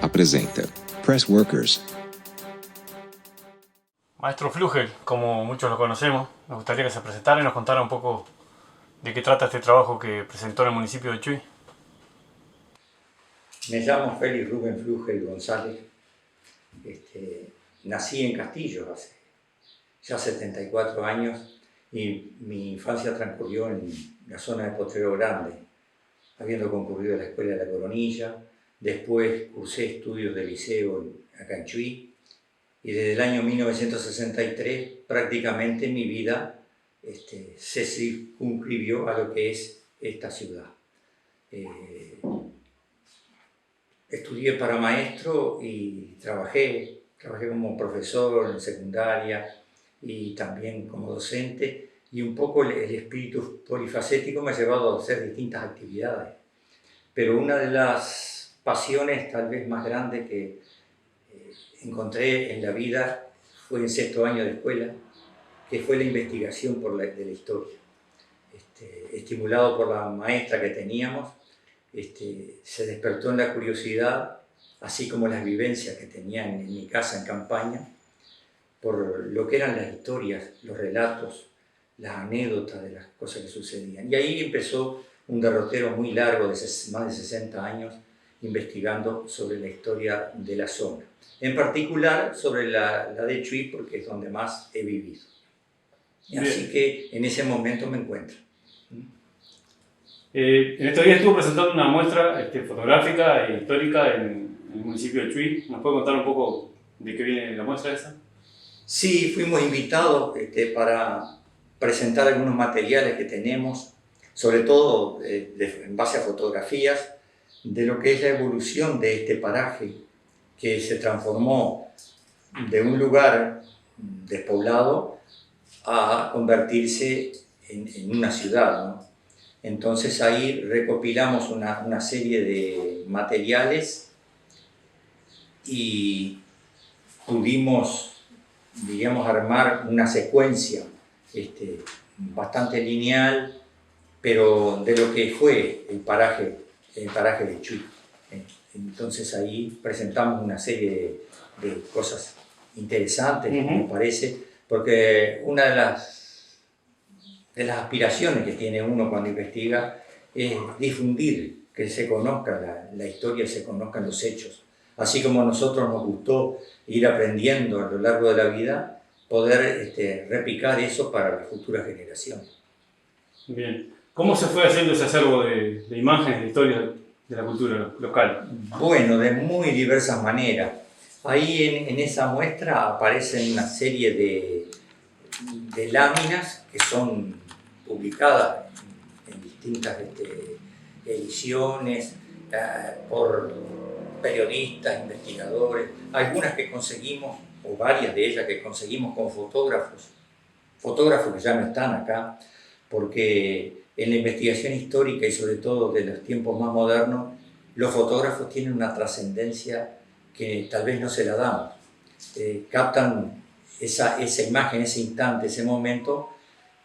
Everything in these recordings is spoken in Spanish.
apresenta Pressworkers. Maestro Flugel, como muchos lo conocemos, me gustaría que se presentara y nos contara un poco de qué trata este trabajo que presentó en el municipio de Chuy. Me llamo Félix Rubén Flugel González. Nací en Castillo hace ya 74 años y mi infancia transcurrió en la zona de Potrero Grande, habiendo concurrido a la Escuela de la Coronilla. Después cursé estudios de liceo acá en Chuy y desde el año 1963 prácticamente mi vida se circunscribió a lo que es esta ciudad. Estudié para maestro y trabajé como profesor en secundaria y también como docente, y un poco el espíritu polifacético me ha llevado a hacer distintas actividades. Pero una de las pasiones tal vez más grandes que encontré en la vida fue en sexto año de escuela, que fue la investigación de la historia. Estimulado por la maestra que teníamos, se despertó en la curiosidad, así como las vivencias que tenía en mi casa en campaña, por lo que eran las historias, los relatos, las anécdotas de las cosas que sucedían. Y ahí empezó un derrotero muy largo de más de 60 años investigando sobre la historia de la zona. En particular sobre la de Chuy, porque es donde más he vivido. Así que en ese momento me encuentro. En estos días estuvo presentando una muestra fotográfica e histórica en el municipio de Chuy. ¿Nos puede contar un poco de qué viene la muestra esa? Sí, fuimos invitados para presentar algunos materiales que tenemos, sobre todo en base a fotografías, de lo que es la evolución de este paraje, que se transformó de un lugar despoblado a convertirse en una ciudad, ¿no? Entonces ahí recopilamos una serie de materiales y pudimos, digamos, armar una secuencia bastante lineal, pero de lo que fue el paraje de Chuy. Entonces ahí presentamos una serie de cosas interesantes, me parece, porque una de las aspiraciones que tiene uno cuando investiga es difundir, que se conozca la historia, se conozcan los hechos. Así como a nosotros nos gustó ir aprendiendo a lo largo de la vida, poder replicar eso para las futuras generaciones. Bien. ¿Cómo se fue haciendo ese acervo de imágenes, de historias de la cultura local? Bueno, de muy diversas maneras. Ahí en esa muestra aparecen una serie de láminas que son publicadas en distintas ediciones por periodistas, investigadores, algunas que conseguimos, o varias de ellas que conseguimos con fotógrafos que ya no están acá, porque en la investigación histórica y sobre todo de los tiempos más modernos, los fotógrafos tienen una trascendencia que tal vez no se la damos. Captan esa imagen, ese instante, ese momento,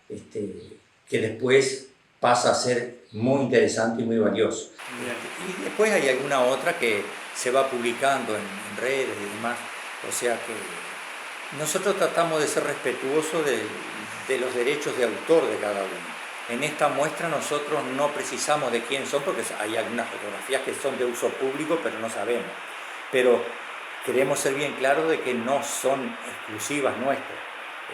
que después pasa a ser muy interesante y muy valioso. Y después hay alguna otra que se va publicando en redes y demás, o sea que nosotros tratamos de ser respetuosos de los derechos de autor de cada uno. En esta muestra nosotros no precisamos de quién son, porque hay algunas fotografías que son de uso público, pero no sabemos. Pero queremos ser bien claros de que no son exclusivas nuestras.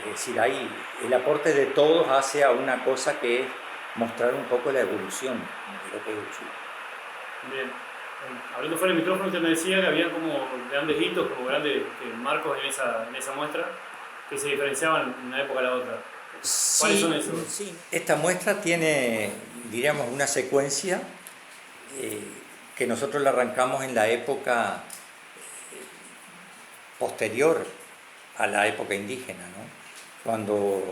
Es decir, ahí el aporte de todos hace a una cosa que es mostrar un poco la evolución de lo que es el Chuy. Bien. Hablando fuera del micrófono, usted me decía que había como grandes hitos, como grandes marcos en esa muestra que se diferenciaban de una época a la otra. ¿Cuáles son esos? Sí. Esta muestra tiene, diríamos, una secuencia que nosotros la arrancamos en la época posterior a la época indígena, ¿no? Cuando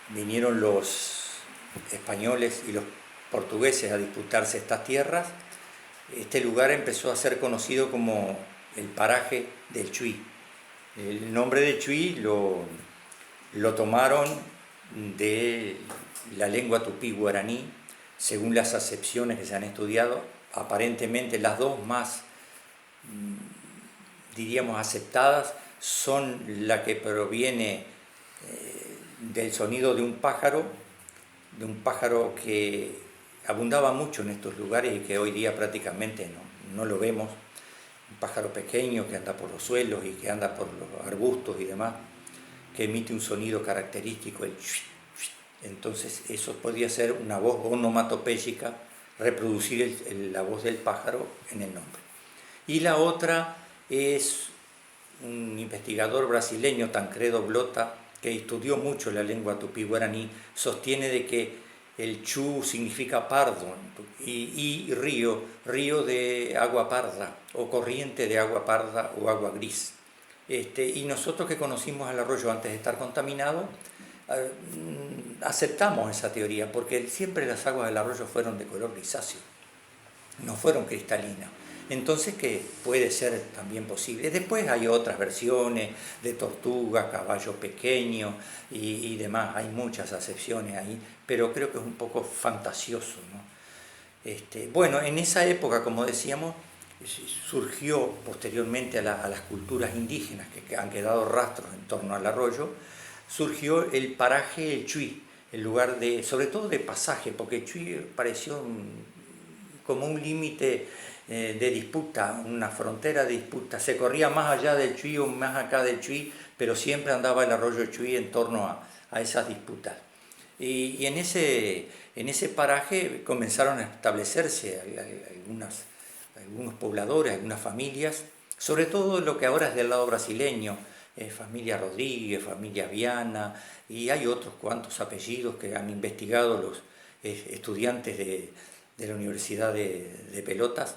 vinieron los españoles y los portugueses a disputarse estas tierras, este lugar empezó a ser conocido como el paraje del Chuy. El nombre de Chuy lo tomaron de la lengua tupí guaraní, según las acepciones que se han estudiado, aparentemente las dos más diríamos, aceptadas son la que proviene del sonido de un pájaro que abundaba mucho en estos lugares y que hoy día prácticamente no lo vemos. Un pájaro pequeño que anda por los suelos y que anda por los arbustos y demás, que emite un sonido característico, el chuit, chuit. Entonces eso podría ser una voz onomatopéyica, reproducir la voz del pájaro en el nombre. Y la otra es un investigador brasileño, Tancredo Blota, que estudió mucho la lengua tupí-guaraní, sostiene de que el chu significa pardo y río de agua parda, o corriente de agua parda o agua gris. Y nosotros que conocimos el arroyo antes de estar contaminado, aceptamos esa teoría, porque siempre las aguas del arroyo fueron de color grisáceo, no fueron cristalinas. Entonces, que puede ser también posible. Después hay otras versiones de tortuga, caballo pequeño y demás. Hay muchas acepciones ahí, pero creo que es un poco fantasioso, ¿no? Bueno, en esa época, como decíamos, surgió posteriormente a las culturas indígenas que han quedado rastros en torno al arroyo, surgió el paraje El Chuy, el lugar sobre todo de pasaje, porque el Chuy pareció como un límite de disputa, una frontera de disputa. Se corría más allá del Chuy o más acá del Chuy, pero siempre andaba el arroyo Chuy en torno a esas disputas. Y en ese paraje comenzaron a establecerse algunos pobladores, algunas familias, sobre todo lo que ahora es del lado brasileño, familia Rodríguez, familia Viana, y hay otros cuantos apellidos que han investigado los estudiantes de la Universidad de Pelotas.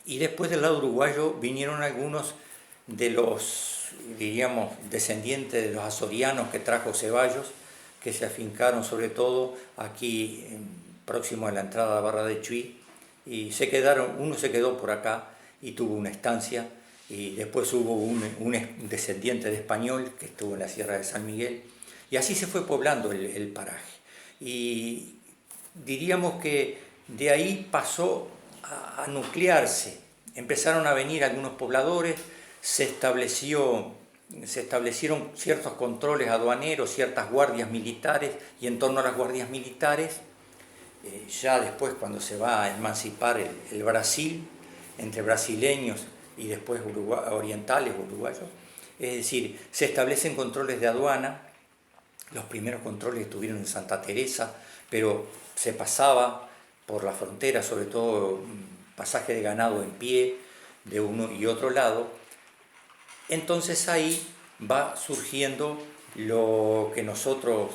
Y después del lado uruguayo vinieron algunos de los, diríamos, descendientes de los azorianos que trajo Ceballos, que se afincaron sobre todo aquí próximo a la entrada a Barra de Chuy, y uno se quedó por acá y tuvo una estancia, y después hubo un descendiente de español que estuvo en la Sierra de San Miguel, y así se fue poblando el paraje. Y diríamos que de ahí pasó a nuclearse, empezaron a venir algunos pobladores, se establecieron ciertos controles aduaneros, ciertas guardias militares, y en torno a las guardias militares, ya después cuando se va a emancipar el Brasil, entre brasileños y después orientales uruguayos, es decir, se establecen controles de aduana. Los primeros controles estuvieron en Santa Teresa, pero se pasaba por la frontera, sobre todo pasaje de ganado en pie de uno y otro lado. Entonces ahí va surgiendo lo que nosotros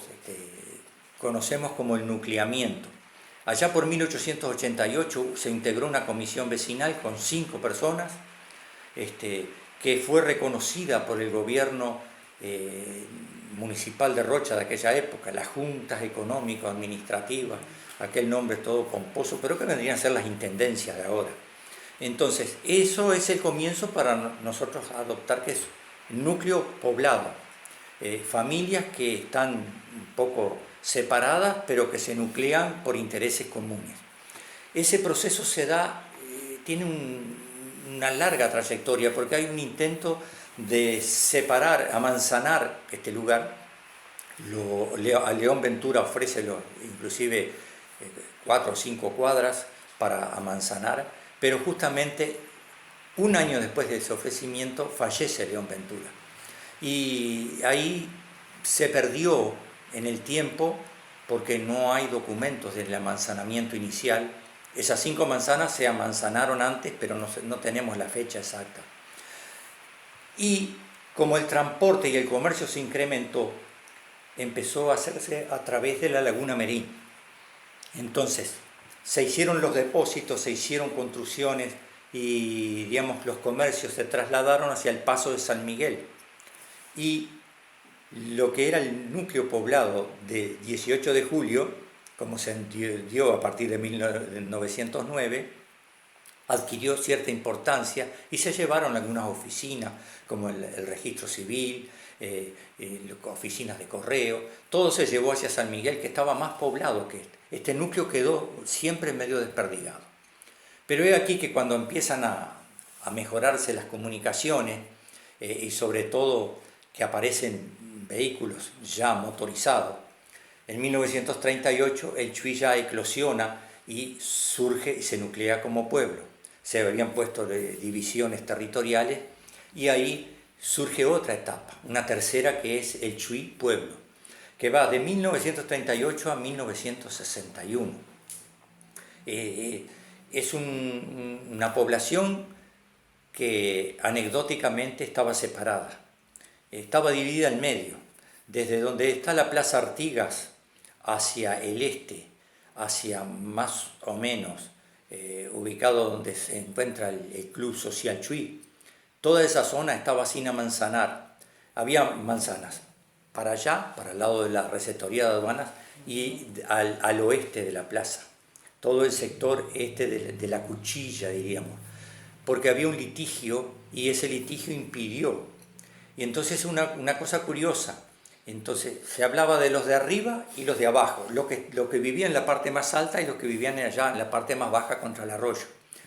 conocemos como el nucleamiento. Allá por 1888 se integró una comisión vecinal con 5 personas, que fue reconocida por el gobierno municipal de Rocha de aquella época, las juntas económico-administrativas, aquel nombre todo pomposo, pero que vendrían a ser las intendencias de ahora. Entonces, eso es el comienzo para nosotros adoptar, que es núcleo poblado, familias que están un poco separadas, pero que se nuclean por intereses comunes. Ese proceso se da, tiene una larga trayectoria, porque hay un intento de separar, amanzanar este lugar. A León Ventura ofrece inclusive 4 o 5 cuadras para amanzanar, pero justamente un año después de ese ofrecimiento fallece León Ventura. Y ahí se perdió en el tiempo porque no hay documentos del amanzanamiento inicial. Esas 5 manzanas se amanzanaron antes, pero no tenemos la fecha exacta. Y como el transporte y el comercio se incrementó, empezó a hacerse a través de la Laguna Merín. Entonces, se hicieron los depósitos, se hicieron construcciones y, digamos, los comercios se trasladaron hacia el Paso de San Miguel. Y lo que era el núcleo poblado de 18 de julio, como se dio a partir de 1909, adquirió cierta importancia y se llevaron algunas oficinas, como el registro civil, oficinas de correo. Todo se llevó hacia San Miguel, que estaba más poblado que este. Este núcleo quedó siempre medio desperdigado. Pero es aquí que cuando empiezan a a mejorarse las comunicaciones y sobre todo que aparecen vehículos ya motorizados, en 1938 el Chuy ya eclosiona y surge y se nuclea como pueblo. Se habían puesto divisiones territoriales y ahí surge otra etapa, una tercera, que es el Chuy pueblo, que va de 1938 a 1961. Es una población que anecdóticamente estaba separada, estaba dividida en medio, desde donde está la Plaza Artigas hacia el este, hacia más o menos ubicado donde se encuentra el Club Social Chuy. Toda esa zona estaba sin amanzanar, había manzanas para allá, para el lado de la receptoría de aduanas, y al oeste de la plaza, todo el sector este de la Cuchilla, diríamos, porque había un litigio y ese litigio impidió. Y entonces una cosa curiosa, entonces se hablaba de los de arriba y los de abajo, los que vivían en la parte más alta y los que vivían allá en la parte más baja contra el arroyo.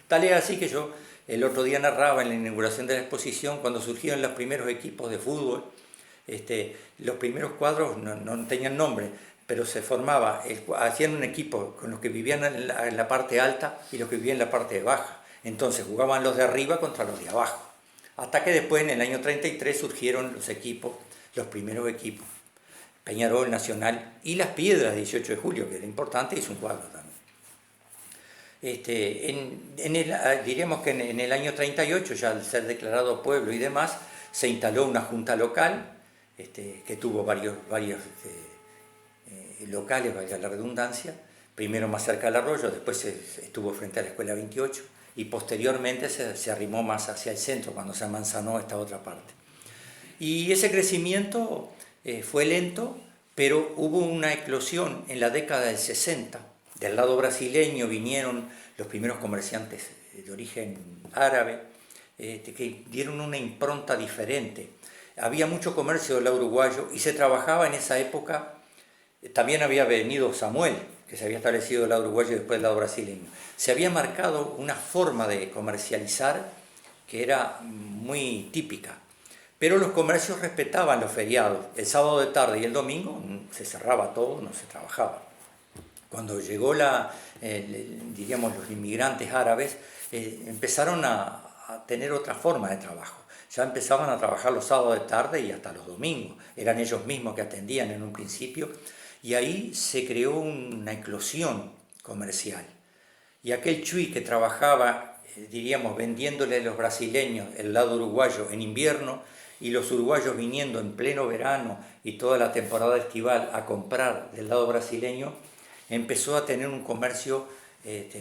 Tal es así que yo el otro día narraba en la inauguración de la exposición, cuando surgieron los primeros equipos de fútbol, los primeros cuadros no tenían nombre, pero se formaba, hacían un equipo con los que vivían en la parte alta y los que vivían en la parte baja. Entonces jugaban los de arriba contra los de abajo. Hasta que después, en el año 33, surgieron los equipos, los primeros equipos, Peñarol, Nacional y Las Piedras, 18 de julio, que era importante, y es un cuadro también. Diríamos que en el año 38, ya al ser declarado pueblo y demás, se instaló una junta local, que tuvo varios locales, valga la redundancia, primero más cerca del arroyo, después estuvo frente a la Escuela 28, y posteriormente se arrimó más hacia el centro, cuando se amanzanó esta otra parte. Y ese crecimiento fue lento, pero hubo una eclosión en la década del 60. Del lado brasileño vinieron los primeros comerciantes de origen árabe, que dieron una impronta diferente. Había mucho comercio del lado uruguayo y se trabajaba en esa época. También había venido Samuel, que se había establecido del lado uruguayo y después del lado brasileño. Se había marcado una forma de comercializar que era muy típica. Pero los comercios respetaban los feriados. El sábado de tarde y el domingo se cerraba todo, no se trabajaba. Cuando llegó diríamos, los inmigrantes árabes, empezaron a tener otra forma de trabajo. Ya empezaban a trabajar los sábados de tarde y hasta los domingos. Eran ellos mismos que atendían en un principio. Y ahí se creó una eclosión comercial. Y aquel Chuy que trabajaba, diríamos, vendiéndole a los brasileños el lado uruguayo en invierno, y los uruguayos viniendo en pleno verano y toda la temporada estival a comprar del lado brasileño, empezó a tener un comercio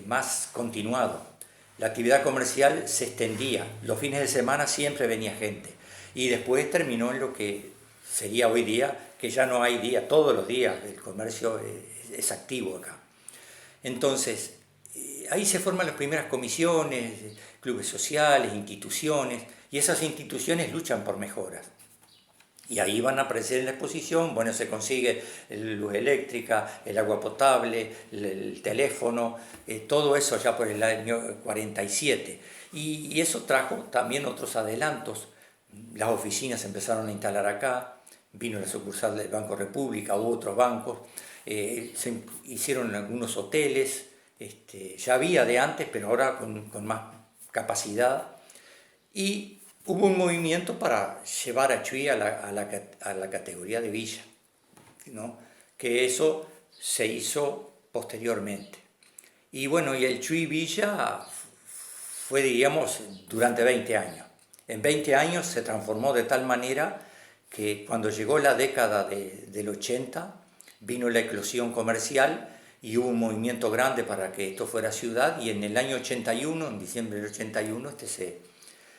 más continuado. La actividad comercial se extendía, los fines de semana siempre venía gente, y después terminó en lo que sería hoy día, que ya no hay día, todos los días el comercio es activo acá. Entonces, ahí se forman las primeras comisiones, clubes sociales, instituciones, y esas instituciones luchan por mejoras. Y ahí van a aparecer en la exposición, bueno, se consigue luz eléctrica, el agua potable, el teléfono, todo eso ya por el año 47. Y eso trajo también otros adelantos. Las oficinas se empezaron a instalar acá, vino la sucursal del Banco República, hubo otros bancos, se hicieron algunos hoteles, ya había de antes, pero ahora con más capacidad. Y hubo un movimiento para llevar a Chuy a la categoría de villa, ¿no? Que eso se hizo posteriormente. Y bueno, y el Chuy Villa fue, diríamos, durante 20 años. En 20 años se transformó de tal manera que cuando llegó la década del 80, vino la eclosión comercial y hubo un movimiento grande para que esto fuera ciudad, y en el año 81, en diciembre del 81,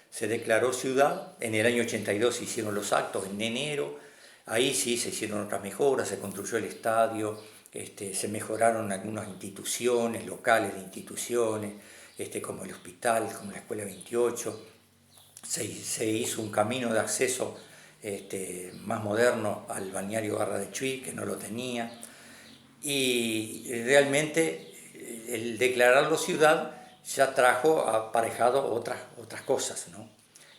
se declaró ciudad. En el año 82 se hicieron los actos, en enero, ahí sí se hicieron otras mejoras, se construyó el estadio, se mejoraron algunas instituciones, locales de instituciones, como el hospital, como la Escuela 28, se hizo un camino de acceso más moderno al balneario Barra de Chuy, que no lo tenía, y realmente el declararlo ciudad ya trajo aparejado otras cosas, ¿no?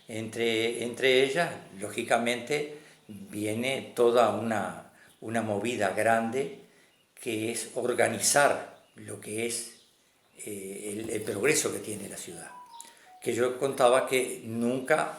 Entre ellas, lógicamente, viene toda una movida grande que es organizar lo que es el progreso que tiene la ciudad, que yo contaba que nunca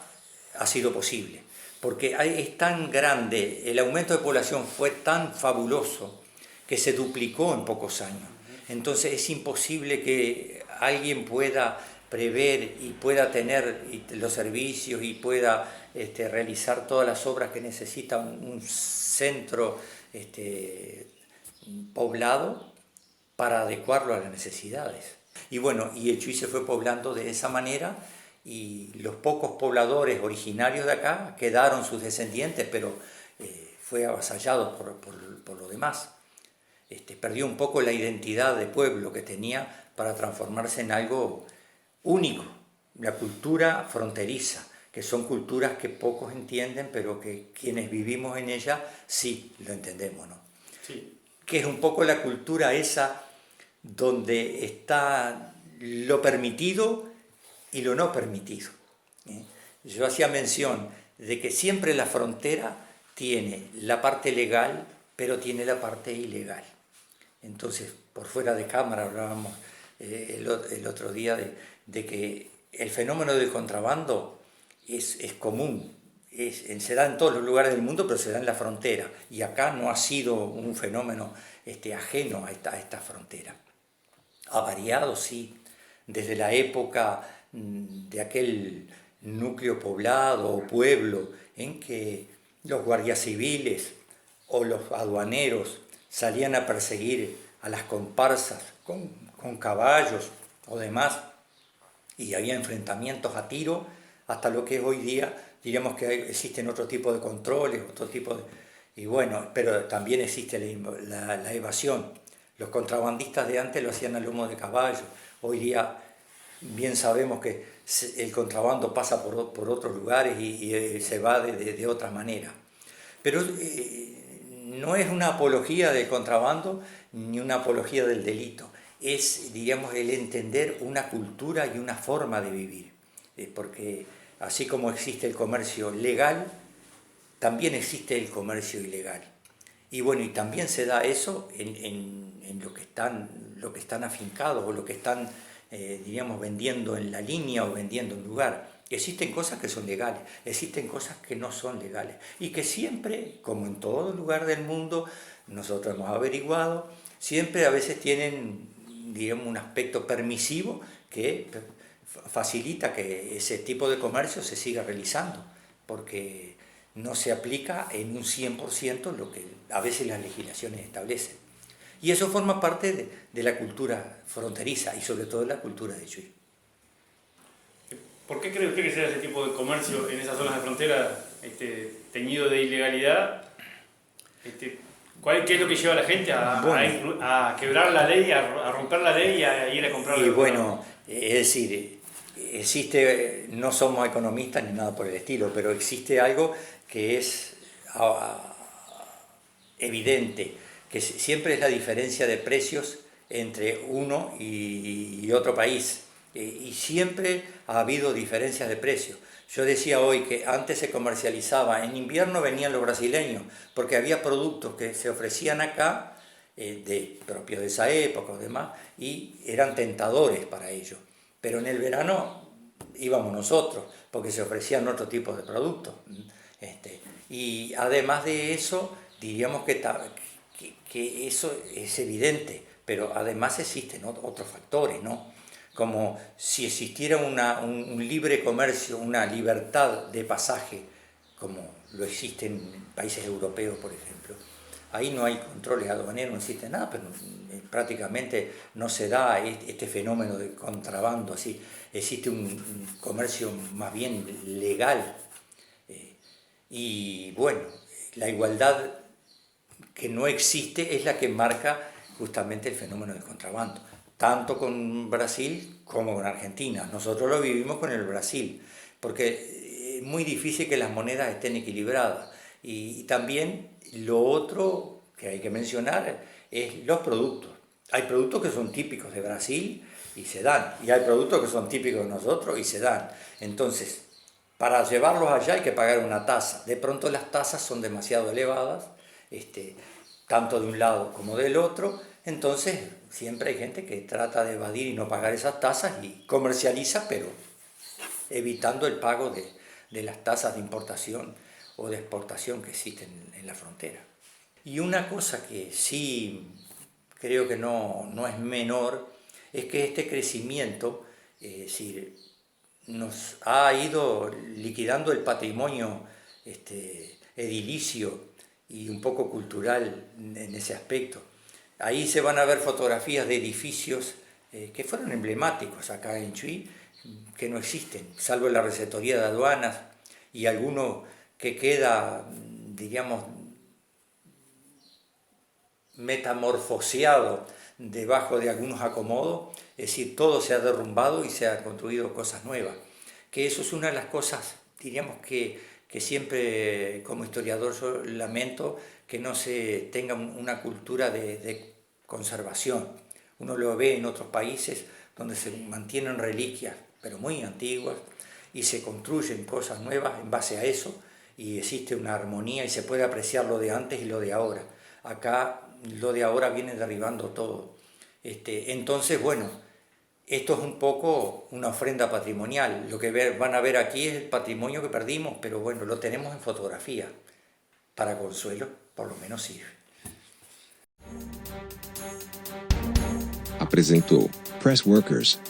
ha sido posible, porque es tan grande, el aumento de población fue tan fabuloso que se duplicó en pocos años. Entonces es imposible que alguien pueda prever y pueda tener los servicios y pueda realizar todas las obras que necesita un centro poblado para adecuarlo a las necesidades. Y bueno, y el Chuy se fue poblando de esa manera y los pocos pobladores originarios de acá quedaron sus descendientes, pero fue avasallado por lo demás. Perdió un poco la identidad de pueblo que tenía para transformarse en algo único, la cultura fronteriza, que son culturas que pocos entienden, pero que quienes vivimos en ella sí lo entendemos, ¿no? Sí. Que es un poco la cultura esa donde está lo permitido y lo no permitido. Yo hacía mención de que siempre la frontera tiene la parte legal, pero tiene la parte ilegal. Entonces, por fuera de cámara hablábamos el otro día de que el fenómeno del contrabando es común, se da en todos los lugares del mundo, pero se da en la frontera. Y acá no ha sido un fenómeno ajeno a esta frontera. Ha variado, sí, desde la época de aquel núcleo poblado o pueblo en que los guardias civiles o los aduaneros salían a perseguir a las comparsas con caballos o demás, y había enfrentamientos a tiro, hasta lo que es hoy día, diríamos que existen otro tipo de controles, otro tipo de... Y bueno, pero también existe la evasión. Los contrabandistas de antes lo hacían a lomo de caballo, hoy día bien sabemos que el contrabando pasa por otros lugares y se va de otra manera. Pero no es una apología del contrabando ni una apología del delito, es, digamos, el entender una cultura y una forma de vivir, porque así como existe el comercio legal, también existe el comercio ilegal. Y bueno, y también se da eso en lo que están afincados o lo que están, diríamos, vendiendo en la línea o vendiendo en lugar. Existen cosas que son legales, existen cosas que no son legales y que siempre, como en todo lugar del mundo, nosotros hemos averiguado, siempre a veces tienen, digamos, un aspecto permisivo que facilita que ese tipo de comercio se siga realizando, porque no se aplica en un 100% lo que a veces las legislaciones establecen. Y eso forma parte de la cultura fronteriza y sobre todo de la cultura de Chuy. ¿Por qué cree usted que sea ese tipo de comercio en esas zonas de frontera teñido de ilegalidad? ¿Qué es lo que lleva a la gente a quebrar la ley, a romper la ley y a ir a comprar? Y bueno, es decir, existe, no somos economistas ni nada por el estilo, pero existe algo que es evidente, que siempre es la diferencia de precios entre uno y otro país. Y siempre ha habido diferencias de precios. Yo decía hoy que antes se comercializaba, en invierno venían los brasileños, porque había productos que se ofrecían acá, propios de esa época o demás, y eran tentadores para ellos. Pero en el verano íbamos nosotros, porque se ofrecían otro tipo de productos. Y además de eso, diríamos que eso es evidente, pero además existen otros factores, ¿no? Como si existiera un libre comercio, una libertad de pasaje, como lo existe en países europeos, por ejemplo. Ahí no hay controles aduaneros, no existe nada, pero prácticamente no se da este fenómeno de contrabando así. Existe un comercio más bien legal. Y bueno, la igualdad que no existe es la que marca justamente el fenómeno del contrabando, tanto con Brasil como con Argentina. Nosotros lo vivimos con el Brasil, porque es muy difícil que las monedas estén equilibradas. Y también lo otro que hay que mencionar es los productos. Hay productos que son típicos de Brasil y se dan. Y hay productos que son típicos de nosotros y se dan. Entonces, para llevarlos allá hay que pagar una tasa. De pronto las tasas son demasiado elevadas, tanto de un lado como del otro. Entonces, siempre hay gente que trata de evadir y no pagar esas tasas y comercializa, pero evitando el pago de las tasas de importación o de exportación que existen en la frontera. Y una cosa que sí creo que no es menor es que este crecimiento nos ha ido liquidando el patrimonio edilicio y un poco cultural en ese aspecto. Ahí se van a ver fotografías de edificios que fueron emblemáticos acá en Chuy, que no existen, salvo la receptoría de aduanas y alguno que queda, diríamos, metamorfoseado debajo de algunos acomodos, es decir, todo se ha derrumbado y se han construido cosas nuevas. Que eso es una de las cosas, diríamos, que siempre como historiador yo lamento que no se tenga una cultura de conservación. Uno lo ve en otros países donde se mantienen reliquias, pero muy antiguas, y se construyen cosas nuevas en base a eso, y existe una armonía y se puede apreciar lo de antes y lo de ahora. Acá lo de ahora viene derribando todo. Entonces, bueno, esto es un poco una ofrenda patrimonial. Lo que van a ver aquí es el patrimonio que perdimos, pero bueno, lo tenemos en fotografía. Para consuelo, por lo menos sirve. Apresentou Press Workers.